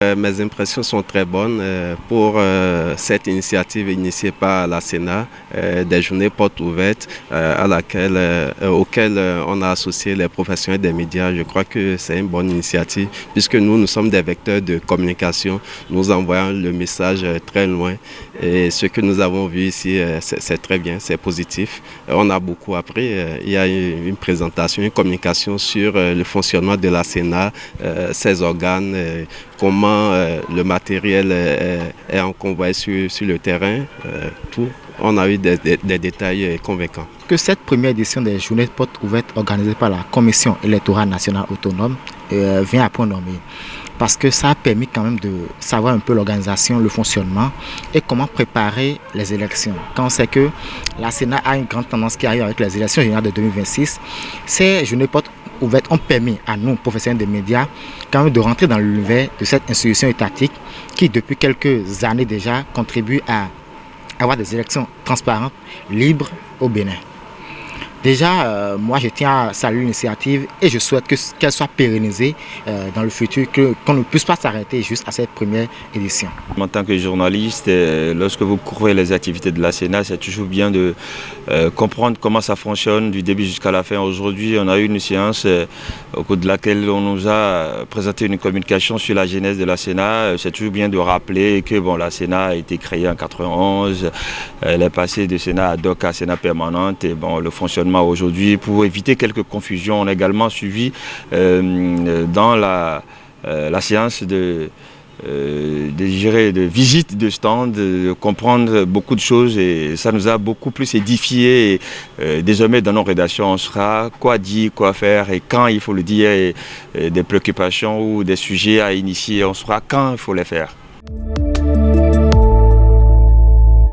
Mes impressions sont très bonnes pour cette initiative initiée par la Sénat, des journées portes ouvertes auxquelles on a associé les professionnels des médias. Je crois que c'est une bonne initiative puisque nous sommes des vecteurs de communication. Nous envoyons le message très loin et ce que nous avons vu ici, c'est très bien, c'est positif. On a beaucoup appris. Il y a une présentation, une communication sur le fonctionnement de la Sénat, ses organes, comment le matériel est envoyé sur le terrain, tout. On a eu des détails convaincants. Que cette première édition des journées portes ouvertes organisées par la Commission électorale nationale autonome vient à point nommé. Parce que ça a permis quand même de savoir un peu l'organisation, le fonctionnement et comment préparer les élections. Quand on sait que la Sénat a une grande tendance qui arrive avec les élections générales de 2026, ces journées portes ouvertes ont permis à nous, professionnels des médias, quand même de rentrer dans l'univers de cette institution étatique qui, depuis quelques années déjà, contribue à avoir des élections transparentes, libres au Bénin. Déjà, moi je tiens à saluer l'initiative et je souhaite qu'elle soit pérennisée dans le futur, qu'on ne puisse pas s'arrêter juste à cette première édition. En tant que journaliste, lorsque vous couvrez les activités de la Sénat, c'est toujours bien de comprendre comment ça fonctionne du début jusqu'à la fin. Aujourd'hui, on a eu une séance au cours de laquelle on nous a présenté une communication sur la genèse de la Sénat. C'est toujours bien de rappeler que la Sénat a été créée en 91, elle est passée de Sénat ad hoc à Sénat permanente et le fonctionnement aujourd'hui, pour éviter quelques confusions, on a également suivi dans la séance de visite de stand, de comprendre beaucoup de choses et ça nous a beaucoup plus édifié. Et désormais dans nos rédactions, on saura quoi dire, quoi faire et quand il faut le dire, et des préoccupations ou des sujets à initier, on saura quand il faut les faire.